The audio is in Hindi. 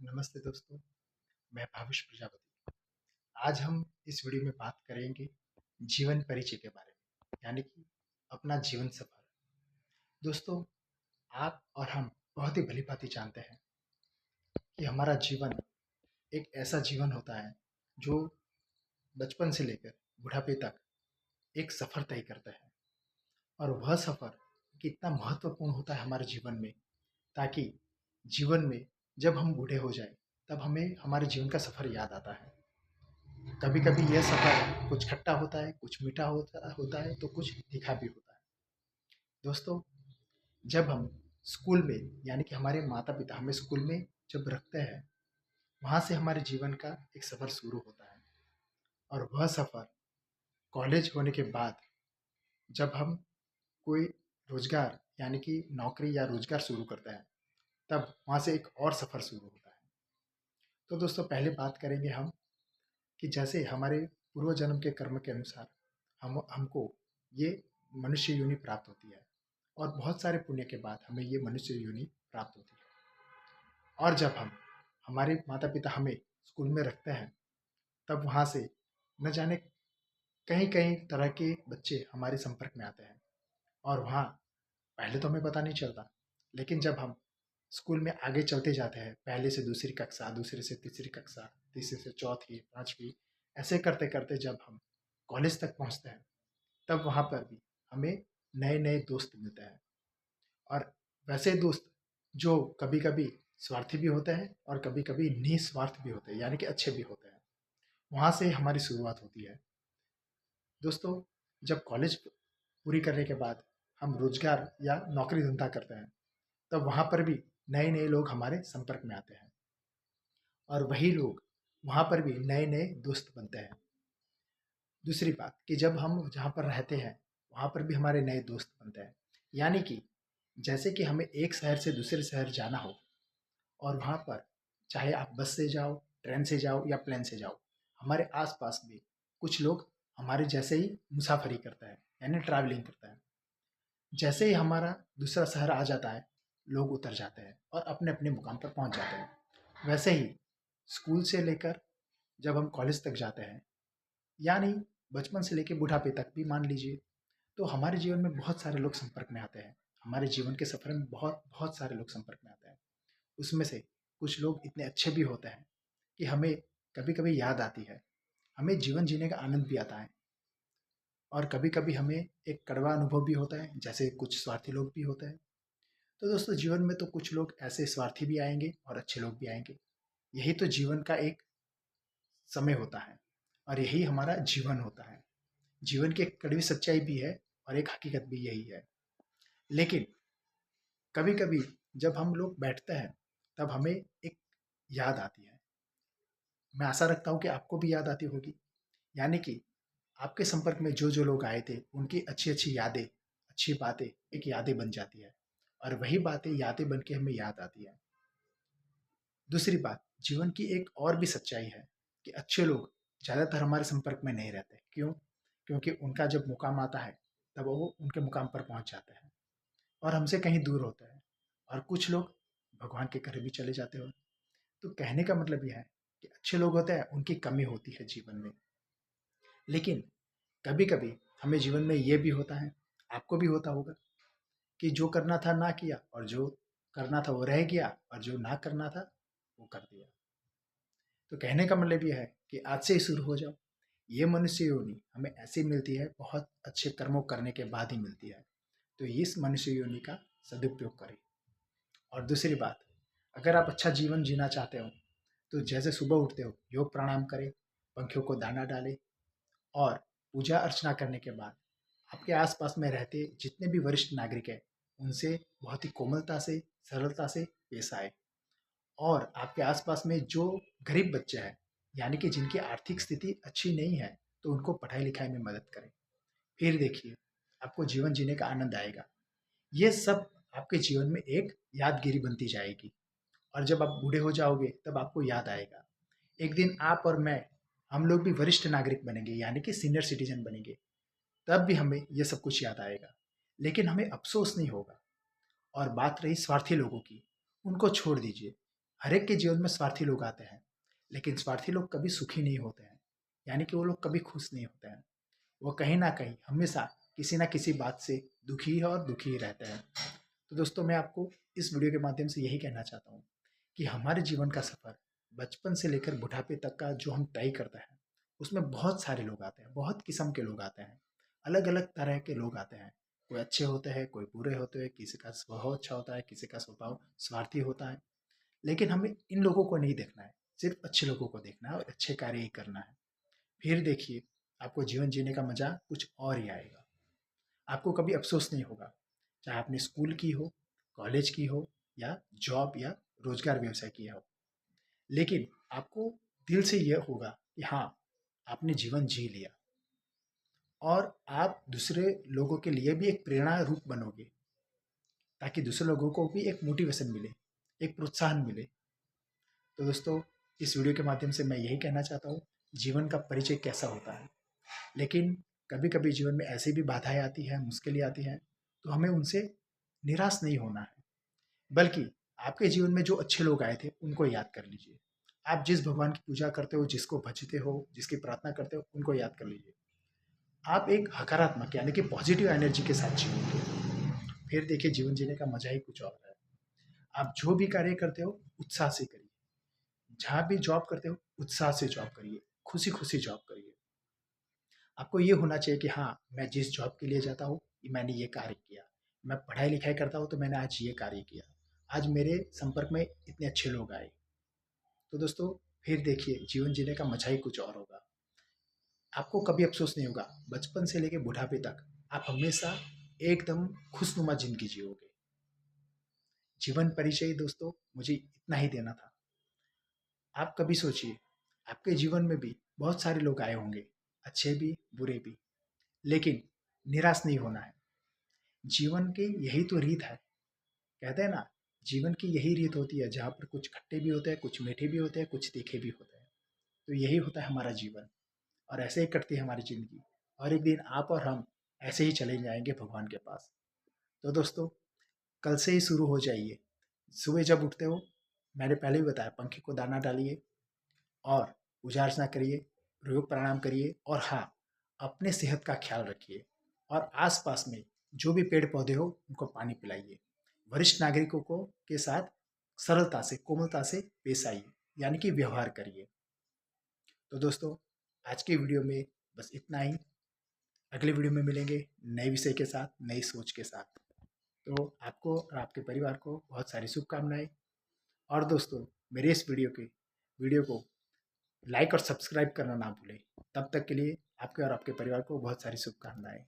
नमस्ते दोस्तों, मैं भावेश प्रजापति। आज हम इस वीडियो में बात करेंगे जीवन परिचय के बारे में, यानी कि अपना जीवन सफर। दोस्तों, आप और हम बहुत ही भली-भांति जानते हैं कि हमारा जीवन एक ऐसा जीवन होता है जो बचपन से लेकर बुढ़ापे तक एक सफर तय करता है। और वह सफर कितना महत्वपूर्ण होता है हमारे जीवन में, ताकि जीवन में जब हम बूढ़े हो जाएं, तब हमें हमारे जीवन का सफर याद आता है। कभी-कभी यह सफर कुछ खट्टा होता है, कुछ मीठा होता होता है, तो कुछ तीखा भी होता है। दोस्तों, जब हम स्कूल में, यानी कि हमारे माता-पिता हमें स्कूल में जब रखते हैं, वहाँ से हमारे जीवन का एक सफर शुरू होता है। और वह सफर कॉलेज होने के बाद जब हम कोई रोजगार, यानी कि नौकरी या रोजगार शुरू करते हैं, तब वहाँ से एक और सफर शुरू होता है। तो दोस्तों, पहले बात करेंगे हम कि जैसे हमारे पूर्व जन्म के कर्म के अनुसार हमको ये मनुष्य योनि प्राप्त होती है, और बहुत सारे पुण्य के बाद हमें ये मनुष्य योनि प्राप्त होती है। और जब हमारे माता पिता हमें स्कूल में रखते हैं, तब वहाँ से न जाने कई कई तरह के बच्चे हमारे संपर्क में आते हैं। और वहाँ पहले तो हमें पता नहीं चलता, लेकिन जब हम स्कूल में आगे चलते जाते हैं, पहले से दूसरी कक्षा, दूसरे से तीसरी कक्षा, तीसरे से चौथी, पांचवी, ऐसे करते करते जब हम कॉलेज तक पहुंचते हैं, तब वहाँ पर भी हमें नए नए दोस्त मिलते हैं। और वैसे दोस्त जो कभी कभी स्वार्थी भी होते हैं और कभी कभी निस्वार्थ भी होते हैं, यानी कि अच्छे भी होते हैं। वहाँ से हमारी शुरुआत होती है। दोस्तों, जब कॉलेज पूरी करने के बाद हम रोजगार या नौकरी धंधा करते हैं, तब वहाँ पर भी नए नए लोग हमारे संपर्क में आते हैं, और वही लोग वहाँ पर भी नए नए दोस्त बनते हैं। दूसरी बात कि जब हम जहाँ पर रहते हैं, वहाँ पर भी हमारे नए दोस्त बनते हैं। यानी कि जैसे कि हमें एक शहर से दूसरे शहर जाना हो, और वहाँ पर चाहे आप बस से जाओ, ट्रेन से जाओ या प्लेन से जाओ, हमारे आस-पास भी कुछ लोग हमारे जैसे ही मुसाफरी करता है, यानी ट्रैवलिंग करता है। जैसे ही हमारा दूसरा शहर आ जाता है, लोग उतर जाते हैं और अपने-अपने मुकाम पर पहुँच जाते हैं। वैसे ही स्कूल से लेकर जब हम कॉलेज तक जाते हैं, यानी बचपन से लेकर बुढ़ापे तक भी मान लीजिए, तो हमारे जीवन में बहुत सारे लोग संपर्क में आते हैं। हमारे जीवन के सफर में बहुत बहुत सारे लोग संपर्क में आते हैं। उसमें से कुछ लोग इतने अच्छे भी होते हैं कि हमें कभी कभी याद आती है, हमें जीवन जीने का आनंद भी आता है। और कभी कभी हमें एक कड़वा अनुभव भी होता है, जैसे कुछ स्वार्थी लोग भी होते हैं। तो दोस्तों, जीवन में तो कुछ लोग ऐसे स्वार्थी भी आएंगे और अच्छे लोग भी आएंगे। यही तो जीवन का एक समय होता है, और यही हमारा जीवन होता है। जीवन की एक कड़वी सच्चाई भी है और एक हकीकत भी यही है। लेकिन कभी कभी जब हम लोग बैठते हैं, तब हमें एक याद आती है। मैं आशा रखता हूँ कि आपको भी याद आती होगी। यानी कि आपके संपर्क में जो जो लोग आए थे, उनकी अच्छी अच्छी यादें, अच्छी बातें एक यादें बन जाती है, और वही बातें यादें बन के हमें याद आती है। दूसरी बात, जीवन की एक और भी सच्चाई है कि अच्छे लोग ज़्यादातर हमारे संपर्क में नहीं रहते। क्यों? क्योंकि उनका जब मुकाम आता है, तब वो उनके मुकाम पर पहुंच जाते हैं और हमसे कहीं दूर होते हैं। और कुछ लोग भगवान के घर भी चले जाते हो। तो कहने का मतलब यह है कि अच्छे लोग होते हैं, उनकी कमी होती है जीवन में। लेकिन कभी कभी हमें जीवन में ये भी होता है, आपको भी होता होगा, कि जो करना था ना किया, और जो करना था वो रह गया, और जो ना करना था वो कर दिया। तो कहने का मतलब ये है कि आज से ही शुरू हो जाओ। ये मनुष्य योनि हमें ऐसी मिलती है, बहुत अच्छे कर्मों करने के बाद ही मिलती है। तो इस मनुष्य योनि का सदुपयोग करें। और दूसरी बात, अगर आप अच्छा जीवन जीना चाहते हो, तो जैसे सुबह उठते हो योग प्राणायाम करें, पंखियों को दाना डालें, और पूजा अर्चना करने के बाद आपके आसपास में रहते जितने भी वरिष्ठ नागरिक हैं, उनसे बहुत ही कोमलता से, सरलता से पेश आए। और आपके आसपास में जो गरीब बच्चे हैं, यानी कि जिनकी आर्थिक स्थिति अच्छी नहीं है, तो उनको पढ़ाई लिखाई में मदद करें। फिर देखिए, आपको जीवन जीने का आनंद आएगा। ये सब आपके जीवन में एक यादगिरी बनती जाएगी, और जब आप बूढ़े हो जाओगे, तब आपको याद आएगा। एक दिन आप और मैं, हम लोग भी वरिष्ठ नागरिक बनेंगे, यानी कि सीनियर सिटीजन बनेंगे। तब भी हमें ये सब कुछ याद आएगा, लेकिन हमें अफ़सोस नहीं होगा। और बात रही स्वार्थी लोगों की, उनको छोड़ दीजिए। हर एक के जीवन में स्वार्थी लोग आते हैं, लेकिन स्वार्थी लोग कभी सुखी नहीं होते हैं, यानी कि वो लोग कभी खुश नहीं होते हैं। वो कहीं ना कहीं हमेशा किसी ना किसी बात से दुखी है और दुखी ही रहते हैं। तो दोस्तों, मैं आपको इस वीडियो के माध्यम से यही कहना चाहता हूँ कि हमारे जीवन का सफ़र बचपन से लेकर बुढ़ापे तक का जो हम तय करते हैं, उसमें बहुत सारे लोग आते हैं, बहुत किस्म के लोग आते हैं, अलग अलग तरह के लोग आते हैं। कोई अच्छे होते हैं, कोई बुरे होते हैं, किसी का स्वभाव अच्छा होता है, किसी का स्वभाव स्वार्थी होता है। लेकिन हमें इन लोगों को नहीं देखना है, सिर्फ अच्छे लोगों को देखना है और अच्छे कार्य ही करना है। फिर देखिए, आपको जीवन जीने का मजा कुछ और ही आएगा। आपको कभी अफसोस नहीं होगा, चाहे आपने स्कूल की हो, कॉलेज की हो, या जॉब या रोजगार व्यवसाय किया हो। लेकिन आपको दिल से यह होगा कि हाँ, आपने जीवन जी लिया, और आप दूसरे लोगों के लिए भी एक प्रेरणा रूप बनोगे, ताकि दूसरे लोगों को भी एक मोटिवेशन मिले, एक प्रोत्साहन मिले। तो दोस्तों, इस वीडियो के माध्यम से मैं यही कहना चाहता हूँ, जीवन का परिचय कैसा होता है। लेकिन कभी कभी जीवन में ऐसी भी बाधाएं आती हैं, मुश्किलें आती हैं, तो हमें उनसे निराश नहीं होना है, बल्कि आपके जीवन में जो अच्छे लोग आए थे उनको याद कर लीजिए। आप जिस भगवान की पूजा करते हो, जिसको भजते हो, जिसकी प्रार्थना करते हो, उनको याद कर लीजिए। आप एक हकारात्मक यानी कि पॉजिटिव एनर्जी के साथ जियोगे। फिर देखिए, जीवन जीने का मजा ही कुछ और है। आप जो भी कार्य करते हो, उत्साह से करिए। जहाँ भी जॉब करते हो, उत्साह से जॉब करिए, खुशी खुशी जॉब करिए। आपको ये होना चाहिए कि हाँ, मैं जिस जॉब के लिए जाता हूँ, मैंने ये कार्य किया। मैं पढ़ाई लिखाई करता हूँ, तो मैंने आज ये कार्य किया। आज मेरे संपर्क में इतने अच्छे लोग आए। तो दोस्तों, फिर देखिए, जीवन जीने का मजा ही कुछ और होगा। आपको कभी अफसोस नहीं होगा। बचपन से लेकर बुढ़ापे तक आप हमेशा एकदम खुशनुमा जिंदगी जियोगे। जीवन परिचय दोस्तों, मुझे इतना ही देना था। आप कभी सोचिए, आपके जीवन में भी बहुत सारे लोग आए होंगे, अच्छे भी बुरे भी, लेकिन निराश नहीं होना है। जीवन की यही तो रीत है। कहते हैं ना, जीवन की यही रीत होती है, जहाँ पर कुछ खट्टे भी होते हैं, कुछ मीठे भी होते हैं, कुछ तीखे भी होते हैं। तो यही होता है हमारा जीवन, और ऐसे ही कटती है हमारी ज़िंदगी। और एक दिन आप और हम ऐसे ही चले जाएंगे भगवान के पास। तो दोस्तों, कल से ही शुरू हो जाइए। सुबह जब उठते हो, मैंने पहले भी बताया, पंखे को दाना डालिए और पूजा अर्चना करिए, योग प्राणायाम करिए, और हाँ, अपने सेहत का ख्याल रखिए। और आसपास में जो भी पेड़ पौधे हो, उनको पानी पिलाइए। वरिष्ठ नागरिकों को के साथ सरलता से, कोमलता से पेश आइए, यानी कि व्यवहार करिए। तो दोस्तों, आज के वीडियो में बस इतना ही। अगले वीडियो में मिलेंगे नए विषय के साथ, नई सोच के साथ। तो आपको और आपके परिवार को बहुत सारी शुभकामनाएं। और दोस्तों, मेरे इस वीडियो को लाइक और सब्सक्राइब करना ना भूलें। तब तक के लिए आपके और आपके परिवार को बहुत सारी शुभकामनाएं।